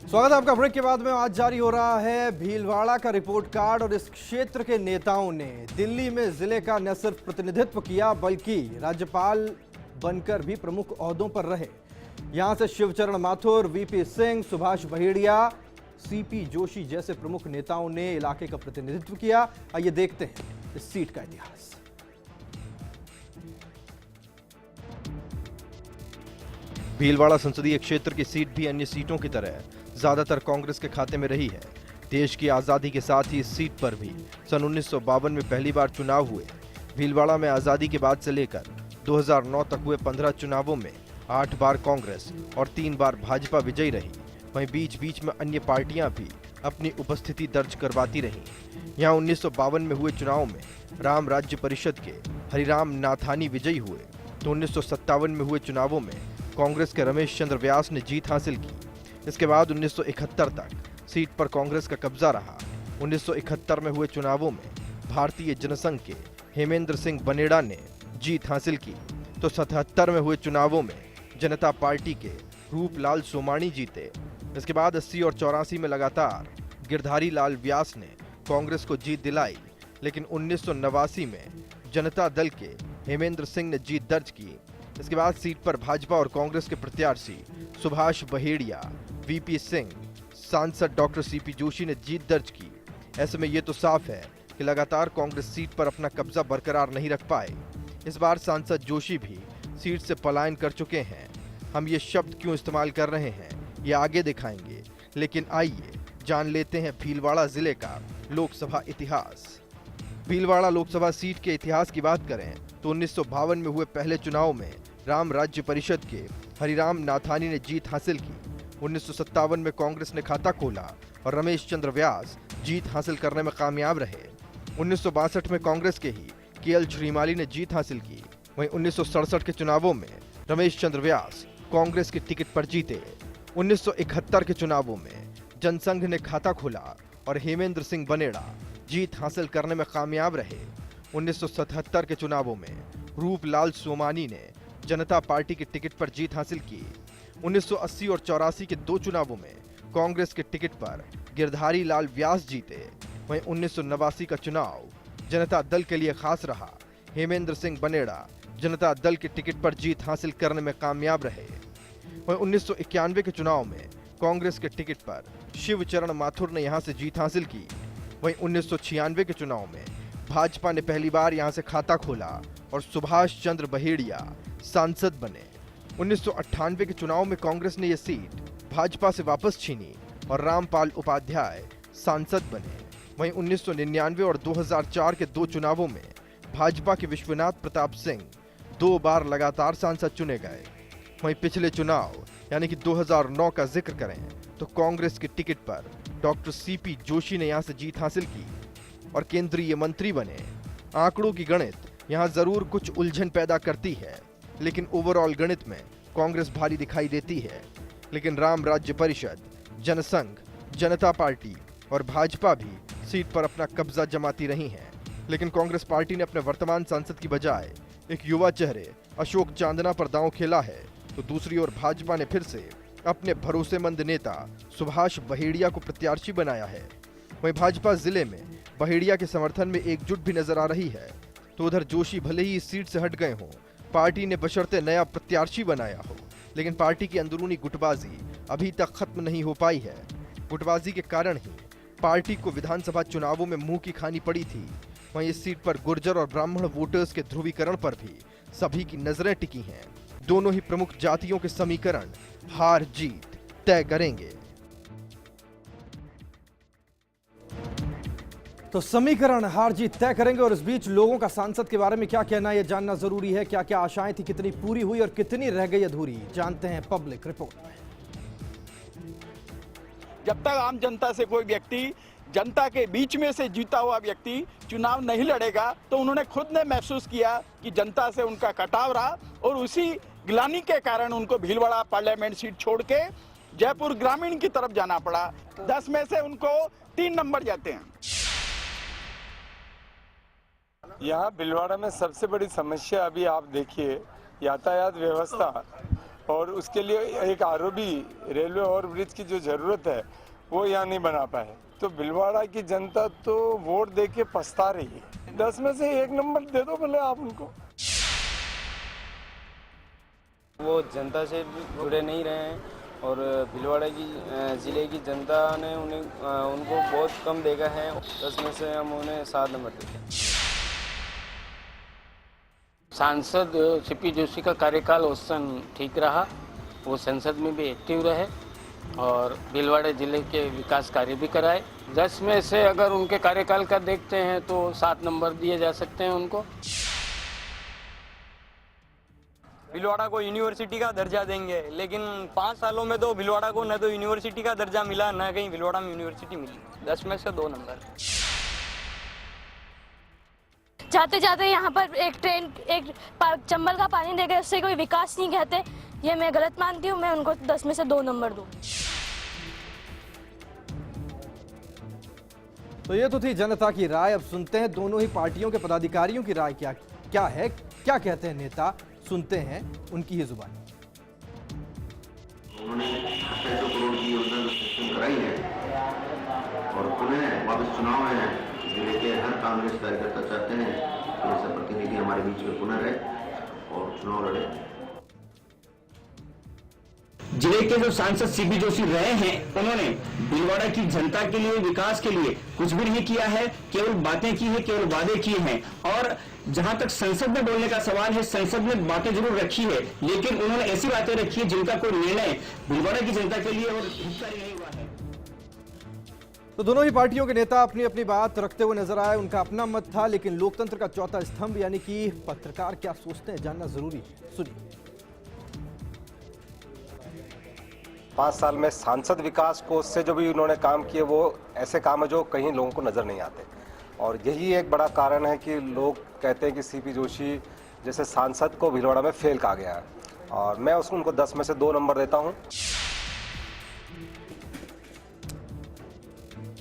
स्वागत है आपका। ब्रेक के बाद में आज जारी हो रहा है भीलवाड़ा का रिपोर्ट कार्ड और इस क्षेत्र के नेताओं ने दिल्ली में जिले का न सिर्फ प्रतिनिधित्व किया बल्कि राज्यपाल बनकर भी प्रमुख ओहदों पर रहे। यहां से शिवचरण माथुर, वीपी सिंह, सुभाष बहेड़िया, सीपी जोशी जैसे प्रमुख नेताओं ने इलाके का प्रतिनिधित्व किया। आइए देखते हैं इस सीट का इतिहास। भीलवाड़ा संसदीय क्षेत्र की सीट भी अन्य सीटों की तरह ज्यादातर कांग्रेस के खाते में रही है। देश की आजादी के साथ ही इस सीट पर भी सन 1952 में पहली बार चुनाव हुए। भीलवाड़ा में आजादी के बाद से लेकर 2009 तक हुए 15 चुनावों में 8 बार कांग्रेस और 3 बार भाजपा विजयी रही। वहीं बीच बीच में अन्य पार्टियां भी अपनी उपस्थिति दर्ज करवाती रहीं। यहां 1952 में हुए चुनाव में राम राज्य परिषद के हरिराम नाथानी विजयी हुए, तो 1957 में हुए चुनावों में कांग्रेस के रमेश चंद्र व्यास ने जीत हासिल की। इसके बाद 1971 तक सीट पर कांग्रेस का कब्जा रहा। 1971 में हुए चुनावों में भारतीय जनसंघ के हेमेंद्र सिंह बनेड़ा ने जीत हासिल की, तो 77 में हुए चुनावों में जनता पार्टी के रूपलाल सोमानी जीते। इसके बाद 80 और 84 में लगातार गिरधारी लाल व्यास ने कांग्रेस को जीत दिलाई, लेकिन 1989 में जनता दल के हेमेंद्र सिंह ने जीत दर्ज की। इसके बाद सीट पर भाजपा और कांग्रेस के प्रत्याशी सुभाष बहेड़िया, वीपी सिंह, सांसद डॉक्टर सीपी जोशी ने जीत दर्ज की। ऐसे में ये तो साफ है कि लगातार कांग्रेस सीट पर अपना कब्जा बरकरार नहीं रख पाए। इस बार सांसद जोशी भी सीट से पलायन कर चुके हैं। हम ये शब्द क्यों इस्तेमाल कर रहे हैं ये आगे दिखाएंगे, लेकिन आइए जान लेते हैं भीलवाड़ा जिले का लोकसभा इतिहास। भीलवाड़ा लोकसभा सीट के इतिहास की बात करें तो 1952 में हुए पहले चुनाव में राम राज्य परिषद के हरिराम नाथानी ने जीत हासिल की। 1957 में कांग्रेस ने खाता खोला और रमेश चंद्र व्यास जीत हासिल करने में कामयाब रहे। 1962 में कांग्रेस के ही केएल श्रीमाली ने जीत हासिल की। वहीं 1967 के चुनावों में रमेश चंद्र व्यास कांग्रेस के टिकट पर जीते। 1971 के चुनावों में जनसंघ ने खाता खोला और हेमेंद्र सिंह बनेड़ा जीत हासिल करने में कामयाब रहे। 1977 के चुनावों में रूपलाल सोमानी ने जनता पार्टी के टिकट पर जीत हासिल की। 1980 और 84 के 2 चुनावों में कांग्रेस के टिकट पर गिरधारी लाल व्यास जीते। वहीं 1989 का चुनाव जनता दल के लिए खास रहा। हेमेंद्र सिंह बनेड़ा जनता दल के टिकट पर जीत हासिल करने में कामयाब रहे। वहीं 1991 के चुनाव में कांग्रेस के टिकट पर शिवचरण माथुर ने यहां से जीत हासिल की। वहीं 1996 के चुनाव में भाजपा ने पहली बार यहां से खाता खोला और सुभाष चंद्र बहेड़िया सांसद बने। 1998 के चुनाव में कांग्रेस ने यह सीट भाजपा से वापस छीनी और रामपाल उपाध्याय सांसद बने। वहीं 1999 और 2004 के 2 चुनावों में भाजपा के विश्वनाथ प्रताप सिंह 2 बार लगातार सांसद चुने गए। वहीं पिछले चुनाव यानी कि 2009 का जिक्र करें तो कांग्रेस के टिकट पर डॉक्टर सीपी जोशी ने यहां से जीत हासिल की और केंद्रीय मंत्री बने। आंकड़ों की गणित यहां जरूर कुछ उलझन पैदा करती है, लेकिन ओवरऑल गणित में कांग्रेस भारी दिखाई देती है। लेकिन राम राज्य परिषद, जनसंघ, जनता पार्टी और भाजपा भी सीट पर अपना कब्जा जमाती रही हैं। लेकिन कांग्रेस पार्टी ने अपने वर्तमान सांसद की बजाय एक युवा चेहरे अशोक चांदना पर दांव खेला है, तो दूसरी ओर भाजपा ने फिर से अपने भरोसेमंद नेता सुभाष बहेड़िया को प्रत्याशी बनाया है। वहीं भाजपा जिले में बहेड़िया के समर्थन में एकजुट भी नजर आ रही है, तो उधर जोशी भले ही इस सीट से हट गए हों, पार्टी ने बशर्ते नया प्रत्याशी बनाया हो, लेकिन पार्टी की अंदरूनी गुटबाजी अभी तक खत्म नहीं हो पाई है। गुटबाजी के कारण ही पार्टी को विधानसभा चुनावों में मुंह की खानी पड़ी थी। वहीं इस सीट पर गुर्जर और ब्राह्मण वोटर्स के ध्रुवीकरण पर भी सभी की नजरें टिकी हैं। दोनों ही प्रमुख जातियों के समीकरण हार जीत तय करेंगे। तो समीकरण हार जीत तय करेंगे और इस बीच लोगों का सांसद के बारे में क्या कहना है, यह जानना जरूरी है। क्या क्या आशाएं थी, कितनी पूरी हुई और कितनी रह गई अधूरी, जानते हैं पब्लिक रिपोर्ट में। जब तक आम जनता से कोई व्यक्ति, जनता के बीच में से जीता हुआ व्यक्ति चुनाव नहीं लड़ेगा, तो उन्होंने खुद ने महसूस किया कि जनता से उनका कटाव रहा और उसी ग्लानि के कारण उनको भीलवाड़ा पार्लियामेंट सीट छोड़ के जयपुर ग्रामीण की तरफ जाना पड़ा। 10 में से उनको 3 नंबर जाते हैं। यहाँ भीलवाड़ा में सबसे बड़ी समस्या अभी आप देखिए यातायात व्यवस्था, और उसके लिए एक आरओबी रेलवे ओवर ब्रिज की जो ज़रूरत है वो यहाँ नहीं बना पाए। तो भीलवाड़ा की जनता तो वोट दे के पछता रही है। 10 में से 1 नंबर दे दो भले आप उनको। वो जनता से जुड़े नहीं रहे हैं और भीलवाड़ा की ज़िले की जनता ने उनको बहुत कम देखा है। 10 में से हम उन्हें 7 नंबर देते हैं। सांसद सीपी जोशी का कार्यकाल उस समय ठीक रहा, वो संसद में भी एक्टिव रहे और भीलवाड़ा जिले के विकास कार्य भी कराए। 10 में से अगर उनके कार्यकाल का देखते हैं तो 7 नंबर दिए जा सकते हैं उनको। भीलवाड़ा को यूनिवर्सिटी का दर्जा देंगे, लेकिन 5 सालों में तो भीलवाड़ा को न तो यूनिवर्सिटी का दर्जा मिला, न कहीं भीलवाड़ा में यूनिवर्सिटी मिली। 10 में से 2 नंबर। जाते जाते यहाँ पर एक चंबल का पानी देकर उससे कोई विकास नहीं कहते, ये मैं गलत मानती हूँ। मैं उनको 10 में से 2 नंबर दूँ। तो ये तो थी जनता की राय। अब सुनते हैं दोनों ही पार्टियों के पदाधिकारियों की राय क्या है, क्या कहते हैं नेता। सुनते हैं उनकी ही जुबान। उन्होंने 2800 करोड़ की योजना जो कराई है और पुनः वापस चुनाव है, जिले के हर कांग्रेस कार्यकर्ता चाहते हैं कि ऐसा प्रतिनिधि हमारे बीच में पुनः रहे और चुनाव लड़े। जिले के जो सांसद सीपी जोशी रहे हैं, उन्होंने भीलवाड़ा की जनता के लिए, विकास के लिए कुछ भी नहीं किया है, केवल बातें की है, केवल वादे किए हैं। और जहां तक संसद में बोलने का सवाल है, संसद में बातें जरूर रखी है, लेकिन उन्होंने ऐसी बातें रखी है जिनका कोई निर्णय भीलवाड़ा की जनता के लिए और हितकारी नहीं हुआ है। तो दोनों ही पार्टियों के नेता अपनी अपनी बात रखते हुए नजर आए। उनका अपना मत था, लेकिन लोकतंत्र का चौथा स्तंभ यानी कि पत्रकार क्या सोचते हैं जानना जरूरी है। सुनिए। 5 साल में सांसद विकास कोष से जो भी उन्होंने काम किए वो ऐसे काम है जो कहीं लोगों को नज़र नहीं आते, और यही एक बड़ा कारण है कि लोग कहते हैं कि सीपी जोशी जैसे सांसद को भीलवाड़ा में फेल कहा गया है, और मैं उनको 10 में से 2 नंबर देता हूं।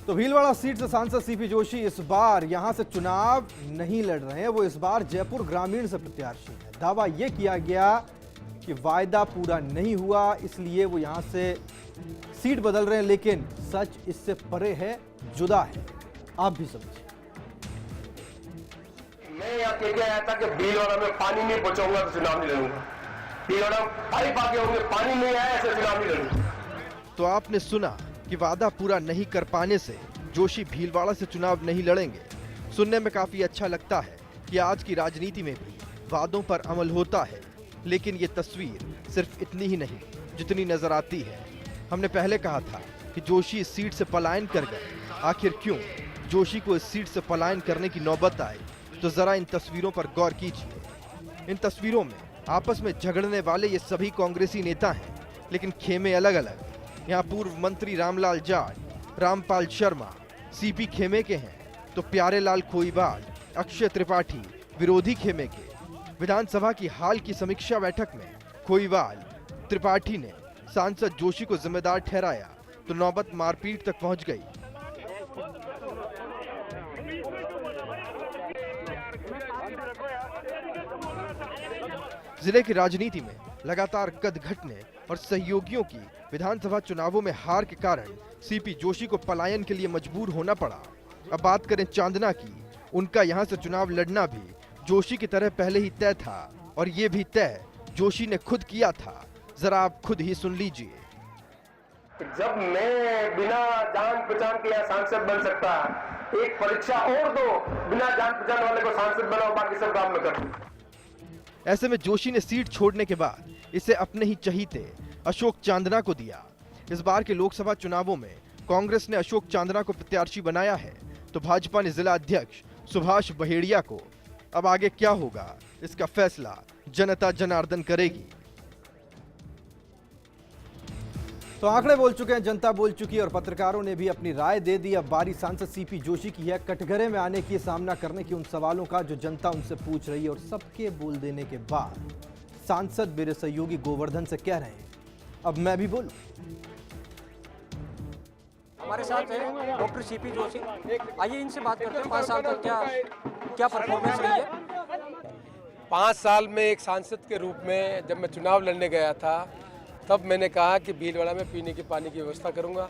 तो भीलवाड़ा सीट से सांसद सीपी जोशी इस बार यहां से चुनाव नहीं लड़ रहे हैं। वो इस बार जयपुर ग्रामीण से प्रत्याशी है। दावा यह किया गया कि वायदा पूरा नहीं हुआ, इसलिए वो यहां से सीट बदल रहे हैं, लेकिन सच इससे परे है, जुदा है। आप भी समझिए। मैं यहाँ कह के आया था कि भीलवाड़ा में पानी नहीं पहुंचाऊंगा तो चुनाव नहीं लड़ूंगा। भीलवाड़ा पाइप आके होंगे, पानी नहीं आया ऐसे चुनाव नहीं लड़ूंगा। तो आपने सुना कि वादा पूरा नहीं कर पाने से जोशी भीलवाड़ा से चुनाव नहीं लड़ेंगे। सुनने में काफी अच्छा लगता है कि आज की राजनीति में भी वादों पर अमल होता है, लेकिन ये तस्वीर सिर्फ इतनी ही नहीं जितनी नजर आती है। हमने पहले कहा था कि जोशी इस सीट से पलायन कर गए। आखिर क्यों जोशी को इस सीट से पलायन करने की नौबत आई, तो जरा इन तस्वीरों पर गौर कीजिए। इन तस्वीरों में आपस में झगड़ने वाले ये सभी कांग्रेसी नेता हैं, लेकिन खेमे अलग अलग। यहाँ पूर्व मंत्री रामलाल जाट, रामपाल शर्मा सीपी खेमे के हैं, तो प्यारेलाल खोईवाल, अक्षय त्रिपाठी विरोधी खेमे के। विधानसभा की हाल की समीक्षा बैठक में खोईवाल, त्रिपाठी ने सांसद जोशी को जिम्मेदार ठहराया, तो नौबत मारपीट तक पहुंच गई। जिले की राजनीति में लगातार कद घटने और सहयोगियों की विधानसभा चुनावों में हार के कारण सीपी जोशी को पलायन के लिए मजबूर होना पड़ा। अब बात करें चांदना की, उनका यहां से चुनाव लड़ना भी जोशी की तरह पहले ही तय था, और ये भी तय जोशी ने खुद किया था। जरा आप खुद ही सुन लीजिए। जब मैं बिना जान पहचान के यहाँ सांसद बन सकता, एक परीक्षा और दो, बिना जान पहचान वाले को सांसद बनाओ, बाकी सब काम में करूं। ऐसे में जोशी ने सीट छोड़ने के बाद इसे अपने ही चहीते अशोक चांदना को दिया। इस बार के लोकसभा चुनावों में कांग्रेस ने अशोक चांदना को प्रत्याशी बनाया है, तो भाजपा ने जिला अध्यक्ष सुभाष बहेड़िया को। अब आगे क्या होगा, इसका फैसला जनता जनार्दन करेगी। तो आंकड़े बोल चुके हैं, जनता बोल चुकी है, और पत्रकारों ने भी अपनी राय दे दी। अब बारी सांसद सीपी जोशी की है कटघरे में आने की, सामना करने की उन सवालों का जो जनता उनसे पूछ रही है। और सबके बोल देने के बाद सांसद मेरे सहयोगी गोवर्धन से कह रहे हैं, अब मैं भी बोलूं। हमारे साथ है डॉक्टर सीपी जोशी। आइए इनसे बात करते हैं। 5 साल तक क्या क्या परफॉर्मेंस रही है? 5 साल में एक सांसद के रूप में जब मैं चुनाव लड़ने गया था तब मैंने कहा कि भीलवाड़ा में पीने के पानी की व्यवस्था करूंगा।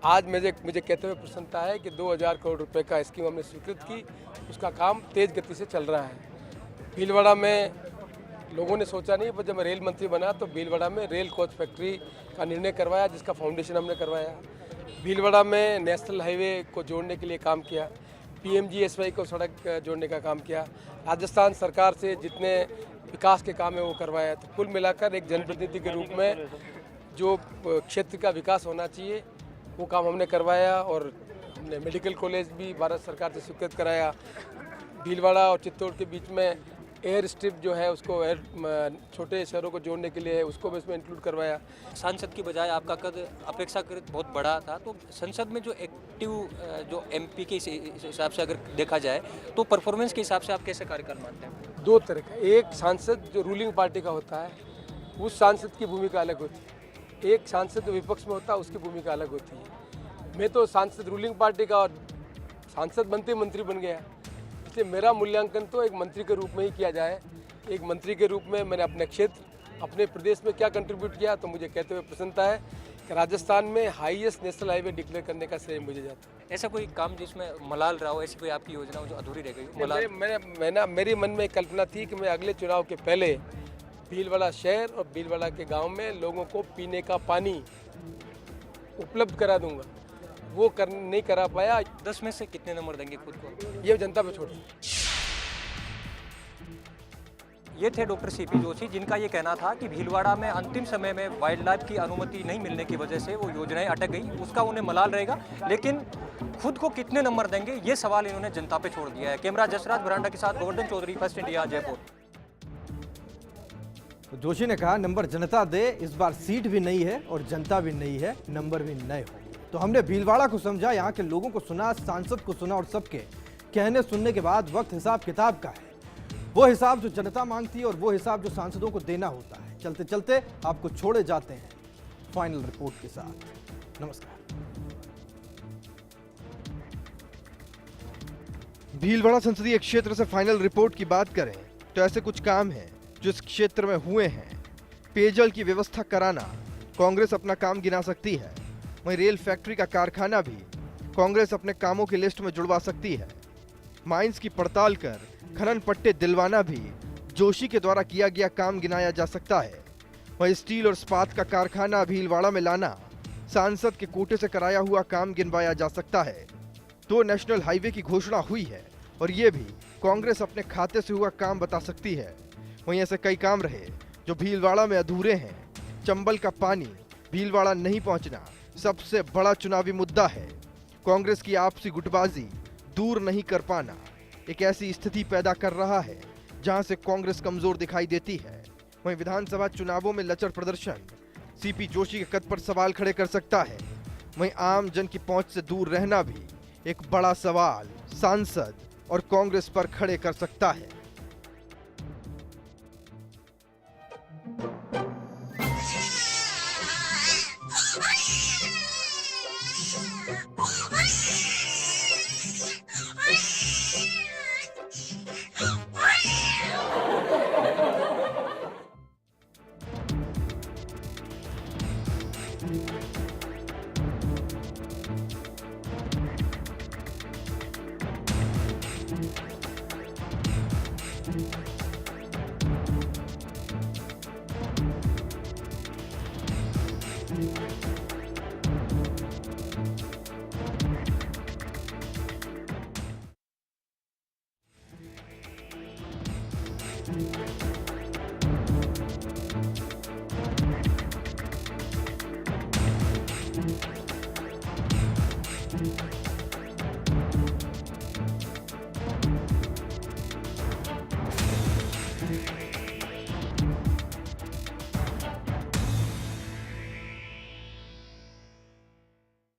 आज मुझे कहते हुए प्रसन्नता है कि 2000 करोड़ रुपए का स्कीम हमने स्वीकृत की, उसका काम तेज गति से चल रहा है। भीलवाड़ा में लोगों ने सोचा नहीं, पर जब मैं रेल मंत्री बना तो भीलवाड़ा में रेल कोच फैक्ट्री का निर्णय करवाया, जिसका फाउंडेशन हमने करवाया। भीलवाड़ा में नेशनल हाईवे को जोड़ने के लिए काम किया, PMGSY को सड़क जोड़ने का काम किया, राजस्थान सरकार से जितने विकास के काम है वो करवाया। तो कुल मिलाकर एक जनप्रतिनिधि के रूप में जो क्षेत्र का विकास होना चाहिए वो काम हमने करवाया। और हमने मेडिकल कॉलेज भी भारत सरकार से स्वीकृत कराया। भीलवाड़ा और चित्तौड़ के बीच में एयर स्ट्रिप जो है उसको छोटे शहरों को जोड़ने के लिए उसको भी इसमें इंक्लूड करवाया। सांसद की बजाय आपका कद अपेक्षाकृत बहुत बड़ा था, तो संसद में जो एक्टिव जो MP के हिसाब से अगर देखा जाए तो परफॉर्मेंस के हिसाब से आप कैसे कार्यकाल मानते हैं? 2 तरह का, एक सांसद जो रूलिंग पार्टी का होता है उस सांसद की भूमिका अलग होती है, एक सांसद जो विपक्ष में होता है उसकी भूमिका अलग होती है। मैं तो सांसद रूलिंग पार्टी का और सांसद बनते मंत्री बन गया, इसलिए मेरा मूल्यांकन तो एक मंत्री के रूप में ही किया जाए। एक मंत्री के रूप में मैंने अपने क्षेत्र अपने प्रदेश में क्या कंट्रीब्यूट किया, तो मुझे कहते हुए प्रसन्नता है कि राजस्थान में हाईएस्ट नेशनल हाईवे डिक्लेयर करने का श्रेय मुझे जाता है। ऐसा कोई काम जिसमें मलाल रहा हो, ऐसी कोई आपकी योजना हो जो अधूरी रह गई? मेरे मन में कल्पना थी कि मैं अगले चुनाव के पहले भीलवाड़ा शहर और भीलवाड़ा के गांव में लोगों को पीने का पानी उपलब्ध करा दूंगा, वो नहीं करा पाया। 10 में से कितने नंबर देंगे खुद को? ये जनता पे छोड़ दूं। ये थे डॉक्टर CP जोशी, जिनका ये कहना था कि भीलवाड़ा में अंतिम समय में वाइल्ड लाइफ की अनुमति नहीं मिलने की वजह से वो योजनाएं अटक गई, उसका उन्हें मलाल रहेगा। लेकिन खुद को कितने नंबर देंगे ये सवाल इन्होंने जनता पे छोड़ दिया है। कैमरा जसराज भरांडा के साथ गोवर्धन चौधरी, फर्स्ट इंडिया, जयपुर। जोशी ने कहा नंबर जनता दे, इस बार सीट भी नहीं है और जनता भी नहीं है, नंबर भी नए होंगे। तो हमने भीलवाड़ा को समझा, यहाँ के लोगों को सुना, सांसद को सुना और सबके कहने सुनने के बाद वक्त हिसाब किताब का है। वो हिसाब जो जनता मांगती है और वो हिसाब जो सांसदों को देना होता है। चलते चलते आपको छोड़े जाते हैं फाइनल रिपोर्ट के साथ। नमस्कार। भीलवाड़ा संसदीय क्षेत्र से फाइनल रिपोर्ट की बात करें तो ऐसे कुछ काम हैं जो इस क्षेत्र में हुए हैं। पेयजल की व्यवस्था कराना कांग्रेस अपना काम गिना सकती है, वहीं रेल फैक्ट्री का कारखाना भी कांग्रेस अपने कामों की लिस्ट में जुड़वा सकती है। माइंस की पड़ताल कर खनन पट्टे दिलवाना भी जोशी के द्वारा किया गया काम गिनाया जा सकता है। वहीं स्टील और इस्पात का कारखाना भीलवाड़ा में लाना सांसद के कोटे से कराया हुआ काम गिनवाया जा सकता है। 2 नेशनल हाईवे की घोषणा हुई है और ये भी कांग्रेस अपने खाते से हुआ काम बता सकती है। वहीं ऐसे कई काम रहे जो भीलवाड़ा में अधूरे हैं। चंबल का पानी भीलवाड़ा नहीं पहुंचना सबसे बड़ा चुनावी मुद्दा है। कांग्रेस की आपसी गुटबाजी दूर नहीं कर पाना एक ऐसी स्थिति पैदा कर रहा है जहां से कांग्रेस कमजोर दिखाई देती है। वहीं विधानसभा चुनावों में लचर प्रदर्शन CP जोशी के कद पर सवाल खड़े कर सकता है। वहीं आम जन की पहुंच से दूर रहना भी एक बड़ा सवाल सांसद और कांग्रेस पर खड़े कर सकता है।